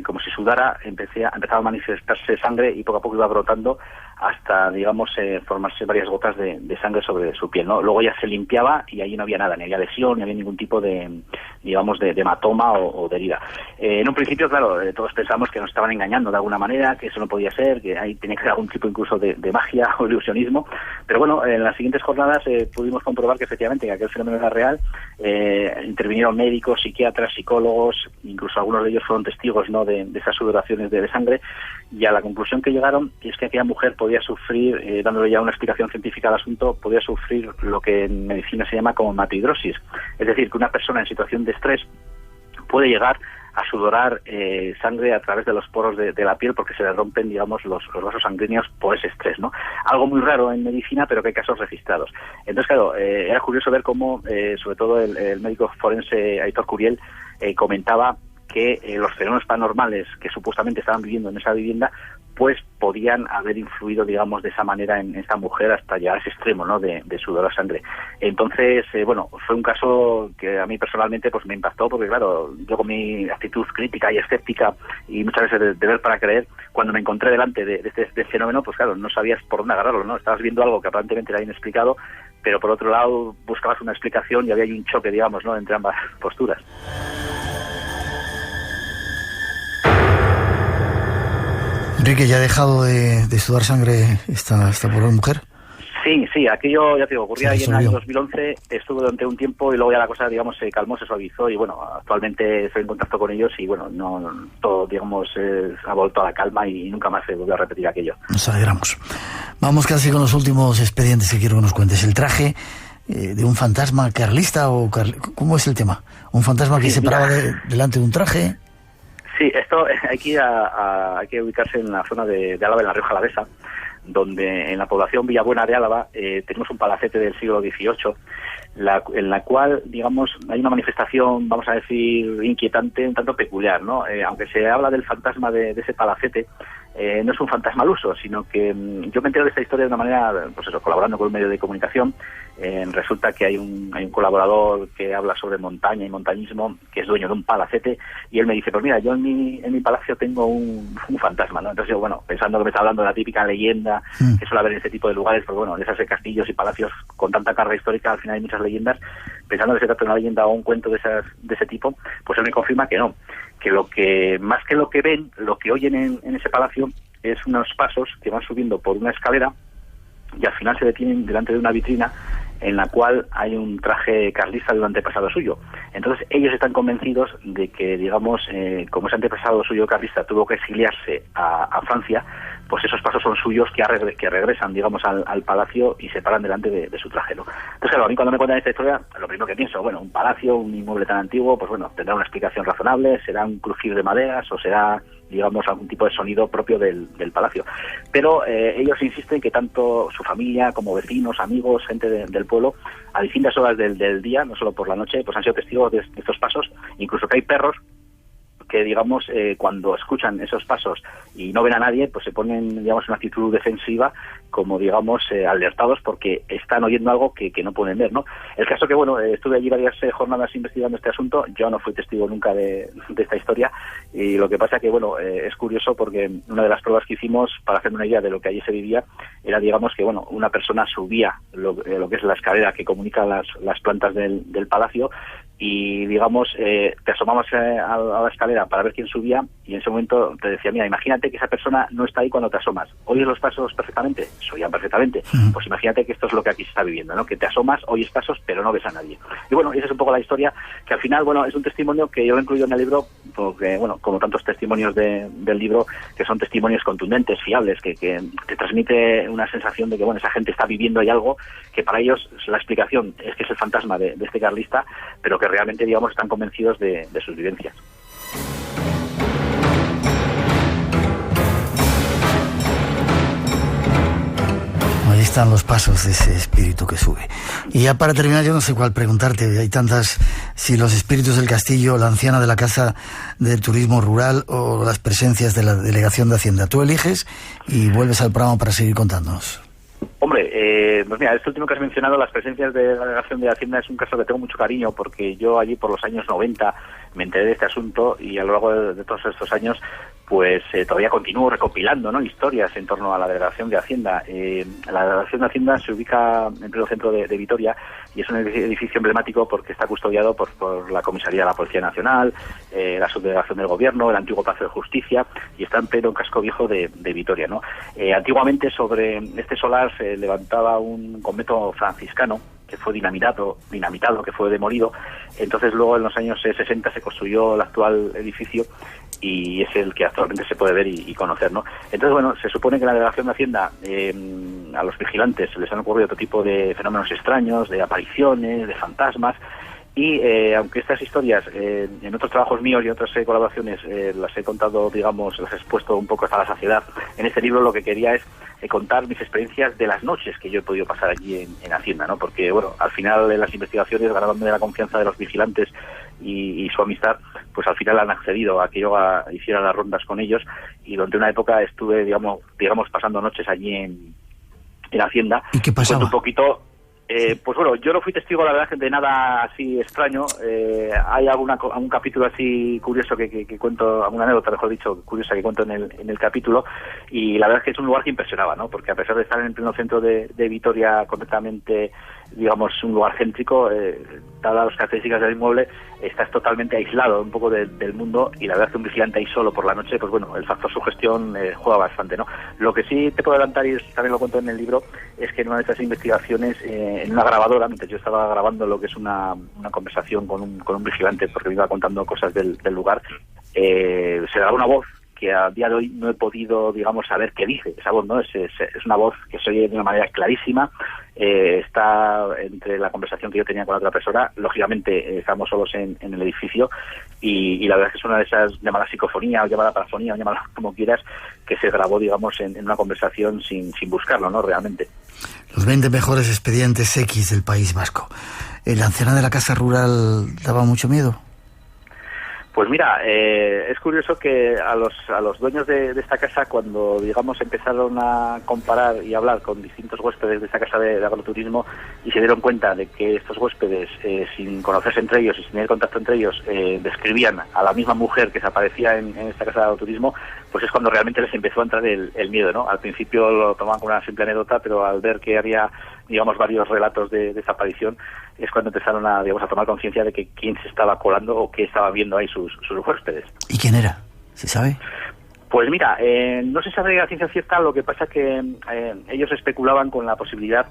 como si sudara, empezaba a manifestarse sangre y poco a poco iba brotando hasta, digamos, formarse varias gotas de sangre sobre su piel, ¿no? Luego ya se limpiaba y ahí no había nada, ni había lesión, ni había ningún tipo de, digamos, de hematoma o de herida. En un principio, claro, todos pensamos que nos estaban engañando de alguna manera, que eso no podía ser, que ahí tenía que haber algún tipo incluso de magia o ilusionismo, pero bueno, en las siguientes jornadas pudimos comprobar que efectivamente que aquel fenómeno era real. Intervinieron médicos, psiquiatras, psicólogos, incluso algunos de ellos fueron testigos, ¿no?, de esas sudoraciones de sangre, y a la conclusión que llegaron es que aquella mujer podía sufrir, dándole ya una explicación científica al asunto, podía sufrir lo que en medicina se llama como hematidrosis, es decir, que una persona en situación de estrés puede llegar a sudorar sangre a través de los poros de la piel porque se le rompen, digamos, los vasos sanguíneos por ese estrés, ¿no? Algo muy raro en medicina, pero que hay casos registrados. Entonces, claro, era curioso ver cómo, sobre todo el médico forense Aitor Curiel comentaba que los fenómenos paranormales que supuestamente estaban viviendo en esa vivienda pues podían haber influido, digamos, de esa manera en esta mujer hasta llegar a ese extremo, ¿no?, de sudor a sangre. Entonces, bueno, fue un caso que a mí personalmente pues me impactó, porque claro, yo con mi actitud crítica y escéptica y muchas veces de ver para creer, cuando me encontré delante de este fenómeno, pues claro, no sabías por dónde agarrarlo, ¿no? Estabas viendo algo que aparentemente era inexplicado, pero por otro lado buscabas una explicación y había ahí un choque, digamos, ¿no?, entre ambas posturas. Enrique, ¿ya ha dejado de sudar sangre esta pobre mujer? Sí, aquello, ya te digo, ocurría ahí en el año 2011, estuvo durante un tiempo y luego ya la cosa, digamos, se calmó, se suavizó y bueno, actualmente estoy en contacto con ellos y bueno, no todo, digamos, ha vuelto a la calma y nunca más se volvió a repetir aquello. Nos alegramos. Vamos casi con los últimos expedientes que quiero que nos cuentes. El traje de un fantasma carlista o ¿cómo es el tema? ¿Un fantasma que se paraba delante de un traje? Sí, esto hay que ubicarse en la zona de Álava, en la Rioja Alavesa, donde en la población Villabuena de Álava tenemos un palacete del siglo XVIII, en la cual, digamos, hay una manifestación, vamos a decir, inquietante, un tanto peculiar, ¿no? Aunque se habla del fantasma de ese palacete, no es un fantasma al uso, sino que yo me entero de esta historia de una manera, pues eso, colaborando con un medio de comunicación. Resulta que hay un colaborador que habla sobre montaña y montañismo, que es dueño de un palacete, y él me dice, pues mira, yo en mi palacio tengo un fantasma, ¿no? Entonces yo, bueno, pensando que me está hablando de la típica leyenda que suele haber en este tipo de lugares, porque bueno, en esos castillos y palacios con tanta carga histórica, al final hay muchas leyendas, pensando que se trata de una leyenda o un cuento de ese tipo, pues él me confirma que no, que lo que, más que lo que ven, lo que oyen en ese palacio es unos pasos que van subiendo por una escalera y al final se detienen delante de una vitrina en la cual hay un traje carlista de un antepasado suyo. Entonces ellos están convencidos de que, digamos, como ese antepasado suyo carlista tuvo que exiliarse a Francia, pues esos pasos son suyos que regresan, digamos, al palacio y se paran delante de su traje, ¿no? Entonces, claro, a mí cuando me cuentan esta historia, lo primero que pienso, bueno, un palacio, un inmueble tan antiguo, pues bueno, tendrá una explicación razonable, será un crujir de maderas o será, digamos, algún tipo de sonido propio del palacio. Pero ellos insisten que tanto su familia como vecinos, amigos, gente del pueblo, a distintas horas del día, no solo por la noche, pues han sido testigos de estos pasos, incluso que hay perros que, digamos, cuando escuchan esos pasos y no ven a nadie, pues se ponen, digamos, en una actitud defensiva, como, digamos, alertados porque están oyendo algo que no pueden ver, ¿no? El caso que, bueno, estuve allí varias jornadas investigando este asunto, yo no fui testigo nunca de esta historia, y lo que pasa que, bueno, es curioso porque una de las pruebas que hicimos, para hacerme una idea de lo que allí se vivía, era, digamos, que, bueno, una persona subía lo que es la escalera que comunica las plantas del palacio, y, digamos, te asomabas a la escalera para ver quién subía y en ese momento te decía, mira, imagínate que esa persona no está ahí cuando te asomas. ¿Oyes los pasos perfectamente? Se oían perfectamente. Pues imagínate que esto es lo que aquí se está viviendo, ¿no? Que te asomas, oyes pasos, pero no ves a nadie. Y bueno, esa es un poco la historia, que al final, bueno, es un testimonio que yo he incluido en el libro porque, bueno, como tantos testimonios del libro, que son testimonios contundentes, fiables, que te transmite una sensación de que, bueno, esa gente está viviendo ahí algo que para ellos la explicación es que es el fantasma de este carlista, pero que realmente, digamos, están convencidos de sus vivencias. Ahí están los pasos de ese espíritu que sube. Y ya para terminar, yo no sé cuál preguntarte, hay tantas, si los espíritus del castillo, la anciana de la Casa del Turismo Rural o las presencias de la Delegación de Hacienda. Tú eliges y vuelves al programa para seguir contándonos. Hombre, pues mira, este último que has mencionado, las presencias de la Delegación de Hacienda, es un caso que tengo mucho cariño, porque yo allí por los años 90 me enteré de este asunto y a lo largo de todos estos años pues todavía continúo recopilando, ¿no?, historias en torno a la Delegación de Hacienda. La Delegación de Hacienda se ubica en pleno centro de Vitoria y es un edificio emblemático porque está custodiado por la Comisaría de la Policía Nacional, la Subdelegación del Gobierno, el antiguo Palacio de Justicia, y está en pleno casco viejo de Vitoria, ¿no? Antiguamente sobre este solar se levantaba un convento franciscano que fue dinamitado, que fue demolido. Entonces luego en los años 60 se construyó el actual edificio y es el que actualmente se puede ver y conocer, ¿no? Entonces, bueno, se supone que en la Delegación de Hacienda a los vigilantes les han ocurrido otro tipo de fenómenos extraños, de apariciones, de fantasmas, y aunque estas historias en otros trabajos míos y otras colaboraciones las he contado, digamos, las he expuesto un poco hasta la saciedad, en este libro lo que quería es contar mis experiencias de las noches que yo he podido pasar allí en Hacienda, ¿no? Porque, bueno, al final en las investigaciones, ganándome de la confianza de los vigilantes y su amistad, pues al final han accedido a que yo hiciera las rondas con ellos, y durante una época estuve, digamos pasando noches allí en Hacienda. ¿Y qué pasaba? Un poquito. Pues bueno, yo no fui testigo, la verdad, de nada así extraño. Hay algún capítulo así curioso que cuento, alguna anécdota, mejor dicho, curiosa que cuento en el capítulo, y la verdad es que es un lugar que impresionaba, ¿no? Porque a pesar de estar en el pleno centro de Vitoria, completamente, digamos, un lugar céntrico, dadas las características del inmueble, estás totalmente aislado un poco del mundo, y la verdad es que un vigilante ahí solo por la noche, pues bueno, el factor sugestión juega bastante, ¿no? Lo que sí te puedo adelantar, y también lo cuento en el libro, es que en una de estas investigaciones, en una grabadora, mientras yo estaba grabando lo que es una conversación con un vigilante, porque me iba contando cosas del lugar, se grabó una voz que a día de hoy no he podido, digamos, saber qué dice. Esa voz, ¿no? Es una voz que se oye de una manera clarísima, está entre la conversación que yo tenía con la otra persona. Lógicamente estamos solos en el edificio, y la verdad es que es una de esas, llamada psicofonía o llamada parafonía o llamada como quieras, que se grabó, digamos, en una conversación sin buscarlo, ¿no? Realmente. Los 20 mejores expedientes X del País Vasco. ¿La anciana de la casa rural daba mucho miedo? Pues mira, es curioso que a los dueños de esta casa, cuando, digamos, empezaron a comparar y hablar con distintos huéspedes de esta casa de agroturismo, y se dieron cuenta de que estos huéspedes, sin conocerse entre ellos y sin tener contacto entre ellos, describían a la misma mujer que se aparecía en esta casa de agroturismo, pues es cuando realmente les empezó a entrar el miedo, ¿no? Al principio lo tomaban como una simple anécdota, pero al ver que había, digamos, varios relatos de esa aparición, es cuando empezaron a tomar conciencia de que quién se estaba colando o qué estaban viendo ahí sus huéspedes. ¿Y quién era? ¿Se sabe? Pues mira, no se sabe a ciencia cierta. Lo que pasa es que ellos especulaban con la posibilidad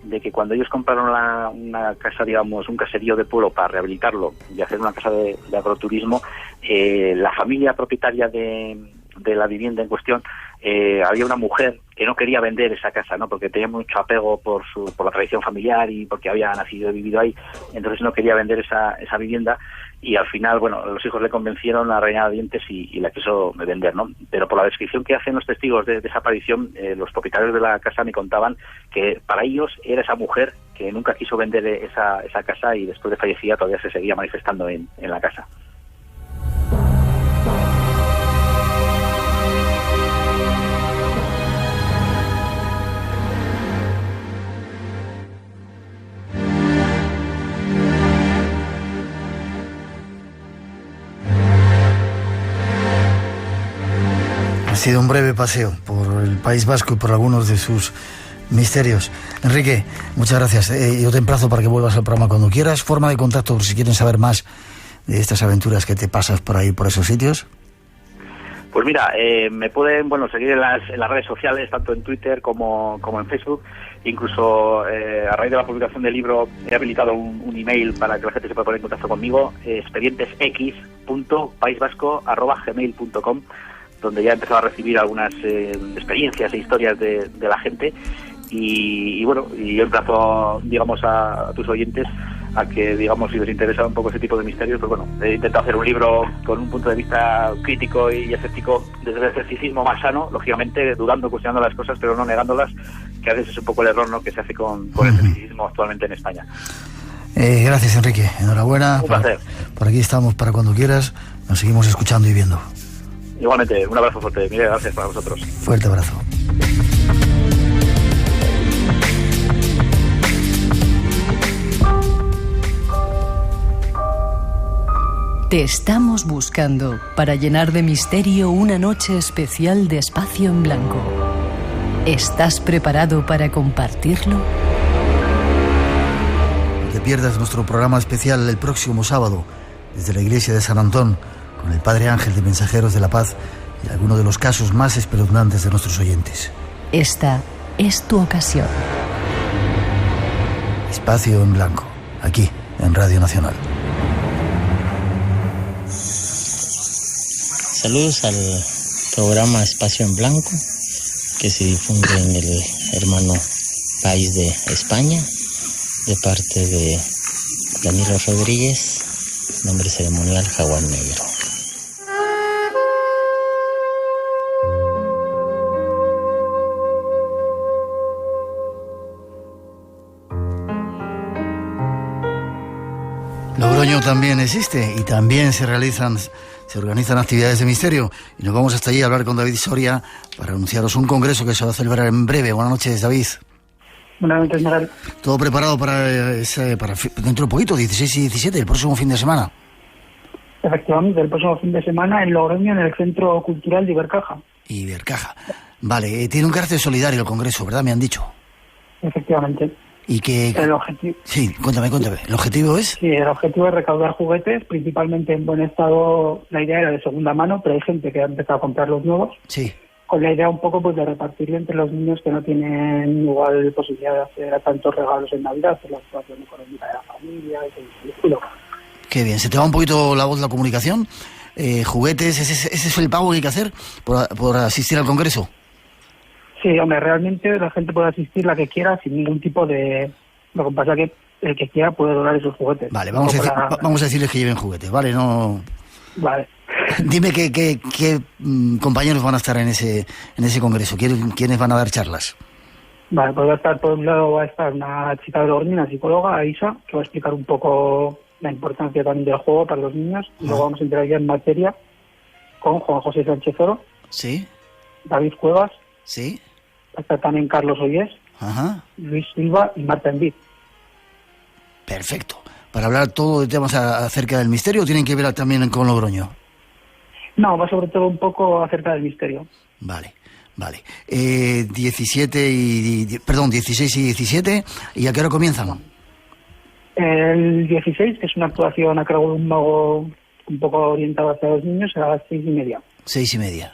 de que cuando ellos compraron una casa, digamos, un caserío de pueblo para rehabilitarlo y hacer una casa de agroturismo, la familia propietaria de la vivienda en cuestión, había una mujer que no quería vender esa casa, ¿no? Porque tenía mucho apego por la tradición familiar y porque había nacido y vivido ahí, entonces no quería vender esa vivienda, y al final, bueno, los hijos le convencieron a regañadientes y la quiso vender, ¿no? Pero por la descripción que hacen los testigos de esa aparición, los propietarios de la casa me contaban que para ellos era esa mujer que nunca quiso vender esa casa, y después de fallecida todavía se seguía manifestando en la casa. Ha sido un breve paseo por el País Vasco y por algunos de sus misterios. Enrique, muchas gracias. Yo te emplazo para que vuelvas al programa cuando quieras. Forma de contacto, si quieren saber más de estas aventuras que te pasas por ahí, por esos sitios. Pues mira, me pueden seguir en las redes sociales, tanto en Twitter como en Facebook. Incluso a raíz de la publicación del libro he habilitado un email para que la gente se pueda poner en contacto conmigo, expedientesx.paisvasco@gmail.com, donde ya he empezado a recibir algunas experiencias e historias de la gente, y yo emplazo, digamos, a tus oyentes a que, digamos, si les interesa un poco ese tipo de misterios, pues bueno, he intentado hacer un libro con un punto de vista crítico y escéptico, desde el escepticismo más sano, lógicamente dudando, cuestionando las cosas, pero no negándolas, que a veces es un poco el error, ¿no?, que se hace con el escepticismo actualmente en España. Gracias, Enrique, enhorabuena. Un placer. Por aquí estamos para cuando quieras, nos seguimos escuchando y viendo. Igualmente, un abrazo fuerte. Mire, gracias para vosotros. Fuerte abrazo. Te estamos buscando para llenar de misterio una noche especial de espacio en blanco. ¿Estás preparado para compartirlo? No te pierdas nuestro programa especial el próximo sábado desde la iglesia de San Antón con el Padre Ángel de Mensajeros de la Paz y algunos de los casos más espeluznantes de nuestros oyentes. Esta es tu ocasión. Espacio en blanco, aquí en Radio Nacional. Saludos al programa Espacio en Blanco, que se difunde en el hermano país de España, de parte de Danilo Rodríguez, nombre ceremonial Jaguar Negro. Logroño también existe y también se organizan actividades de misterio, y nos vamos hasta allí a hablar con David Soria para anunciaros un congreso que se va a celebrar en breve. Buenas noches, David. Buenas noches, Miguel. Todo preparado para dentro de poquito, 16 y 17, el próximo fin de semana. Efectivamente, el próximo fin de semana en Logroño, en el Centro Cultural de Ibercaja. Vale, tiene un carácter solidario el congreso, ¿verdad? Me han dicho. Efectivamente. ¿Y qué? El objetivo... Sí, cuéntame. ¿El objetivo es? Sí, el objetivo es recaudar juguetes, principalmente en buen estado. La idea era de segunda mano, pero hay gente que ha empezado a comprar los nuevos. Sí. Con la idea un poco pues de repartirlo entre los niños que no tienen igual posibilidad de hacer tantos regalos en Navidad, por la situación económica de la familia y el estilo. Qué bien, se te va un poquito la voz, la comunicación. Juguetes, ¿ese es el pago que hay que hacer por asistir al congreso? Sí, hombre, realmente la gente puede asistir la que quiera sin ningún tipo de... Lo que pasa es que el que quiera puede donar esos juguetes. Vale, vamos a decirles que lleven juguetes, ¿vale? No... Vale. Dime qué compañeros van a estar en ese congreso, quiénes van a dar charlas. Vale, pues va a estar, por un lado va a estar una chica de Logroño, una psicóloga, Aisa, que va a explicar un poco la importancia también del juego para los niños. Y luego vamos a entrar ya en materia con Juan José Sánchez Oro. Sí. David Cuevas. Sí. Va a estar también Carlos Ollés. Ajá. Luis Silva y Marta Envid. Perfecto. Para hablar todo de temas acerca del misterio, ¿o tienen que ver también con Logroño? No, va sobre todo un poco acerca del misterio. Vale. 16 y 17, ¿y a qué hora comienzan? El 16, que es una actuación a cargo de un mago un poco orientado hacia los niños, a las 6:30. 6:30,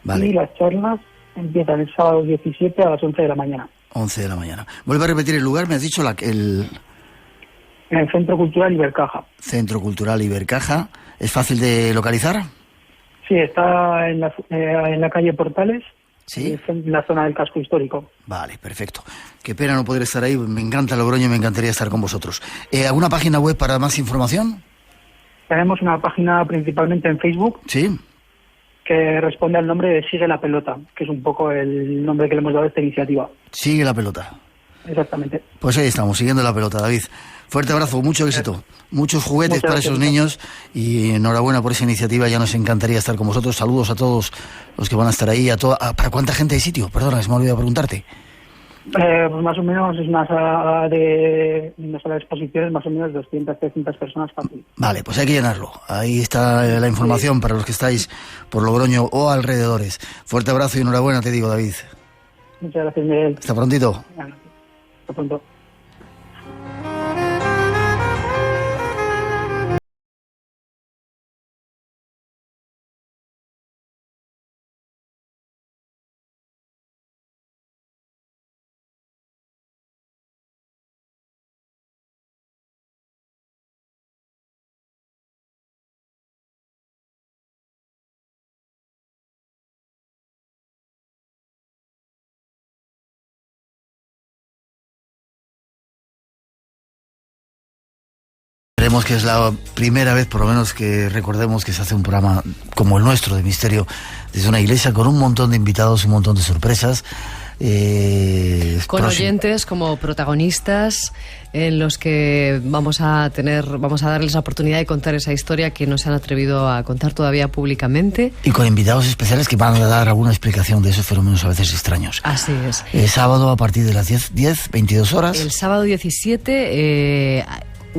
vale. Y las charlas empiezan el sábado 17 a las 11 de la mañana. 11 de la mañana. Vuelve a repetir el lugar, me has dicho En el Centro Cultural Ibercaja. Centro Cultural Ibercaja. ¿Es fácil de localizar? Sí, está en la calle Portales, ¿sí? En la zona del casco histórico. Vale, perfecto. Qué pena no poder estar ahí, me encanta Logroño y me encantaría estar con vosotros. ¿Alguna página web para más información? Tenemos una página principalmente en Facebook. Sí. Que responde al nombre de Sigue la Pelota, que es un poco el nombre que le hemos dado a esta iniciativa. Sigue la Pelota. Exactamente. Pues ahí estamos, siguiendo la pelota, David. Fuerte abrazo, mucho éxito. Muchos juguetes para esos niños y enhorabuena por esa iniciativa. Ya nos encantaría estar con vosotros. Saludos a todos los que van a estar ahí. ¿Para cuánta gente hay sitio? Perdona, se me ha olvidado preguntarte. Pues más o menos es una sala de exposiciones, más o menos 200, 300 personas fácil. Vale, pues hay que llenarlo. Ahí está la información para los que estáis por Logroño o alrededores. Fuerte abrazo y enhorabuena, te digo, David. Muchas gracias, Miguel. Hasta prontito. Hasta pronto. Creemos que es la primera vez, por lo menos, que recordemos que se hace un programa como el nuestro de misterio desde una iglesia con un montón de invitados, un montón de sorpresas. Con oyentes como protagonistas en los que vamos a darles la oportunidad de contar esa historia que no se han atrevido a contar todavía públicamente. Y con invitados especiales que van a dar alguna explicación de esos fenómenos a veces extraños. Así es. El sábado a partir de las 22 horas. El sábado 17...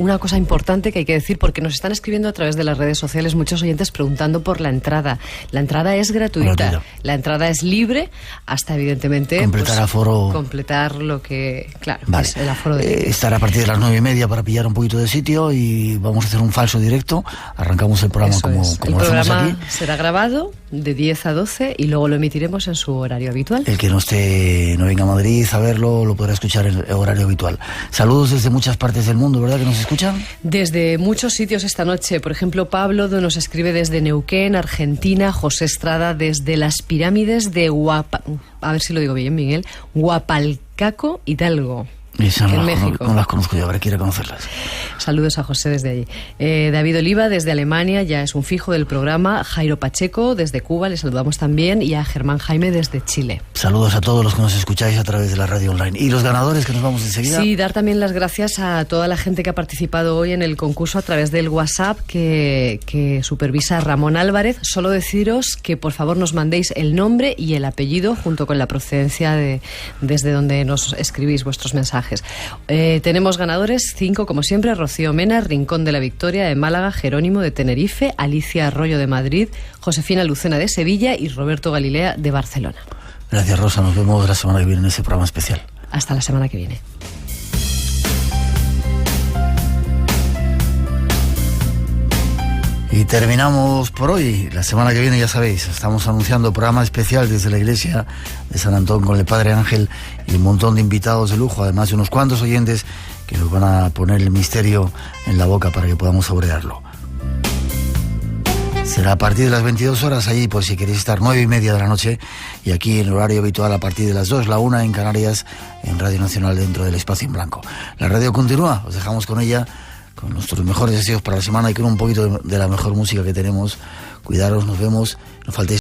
una cosa importante que hay que decir, porque nos están escribiendo a través de las redes sociales muchos oyentes preguntando por la entrada. La entrada es gratuita, la entrada es libre, hasta evidentemente completar aforo. Completar lo que, claro, vale. es el aforo de estar a partir de las 9:30 para pillar un poquito de sitio y vamos a hacer un falso directo. Arrancamos el programa como el programa programa aquí. Será grabado de 10 a 12 y luego lo emitiremos en su horario habitual. El que no venga a Madrid a verlo, lo podrá escuchar en el horario habitual. Saludos desde muchas partes del mundo, ¿verdad que nos escuchan? Desde muchos sitios esta noche. Por ejemplo, Pablo nos escribe desde Neuquén, Argentina. José Estrada desde las pirámides de a ver si lo digo bien, Miguel. Huapalcaco, Hidalgo. En México. No las conozco yo, ahora quiero conocerlas. Saludos a José desde allí. David Oliva desde Alemania, ya es un fijo del programa. Jairo Pacheco desde Cuba, le saludamos también. Y a Germán Jaime desde Chile. Saludos a todos los que nos escucháis a través de la radio online. ¿Y los ganadores que nos vamos enseguida? Sí, dar también las gracias a toda la gente que ha participado hoy en el concurso a través del WhatsApp que supervisa Ramón Álvarez. Solo deciros que por favor nos mandéis el nombre y el apellido junto con la procedencia desde donde nos escribís vuestros mensajes. Tenemos ganadores, 5 como siempre: Rocío Mena, Rincón de la Victoria de Málaga, Jerónimo de Tenerife, Alicia Arroyo de Madrid, Josefina Lucena de Sevilla y Roberto Galilea de Barcelona. Gracias, Rosa, nos vemos la semana que viene en ese programa especial. Hasta la semana que viene. Y terminamos por hoy. La semana que viene, ya sabéis, estamos anunciando programa especial desde la iglesia de San Antón con el Padre Ángel y un montón de invitados de lujo, además de unos cuantos oyentes que nos van a poner el misterio en la boca para que podamos saborearlo. Será a partir de las 22 horas allí, por si queréis estar, 9:30 de la noche, y aquí en el horario habitual a partir de las 2, la 1 en Canarias, en Radio Nacional dentro del Espacio en Blanco. La radio continúa, os dejamos con ella, con nuestros mejores deseos para la semana y con un poquito de la mejor música que tenemos. Cuidaros, nos vemos, no faltéis.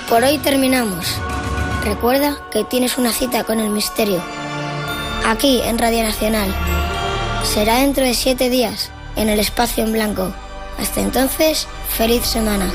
Por hoy terminamos. Recuerda que tienes una cita con el misterio, aquí en Radio Nacional. Será dentro de 7 días, en el Espacio en Blanco. Hasta entonces, feliz semana.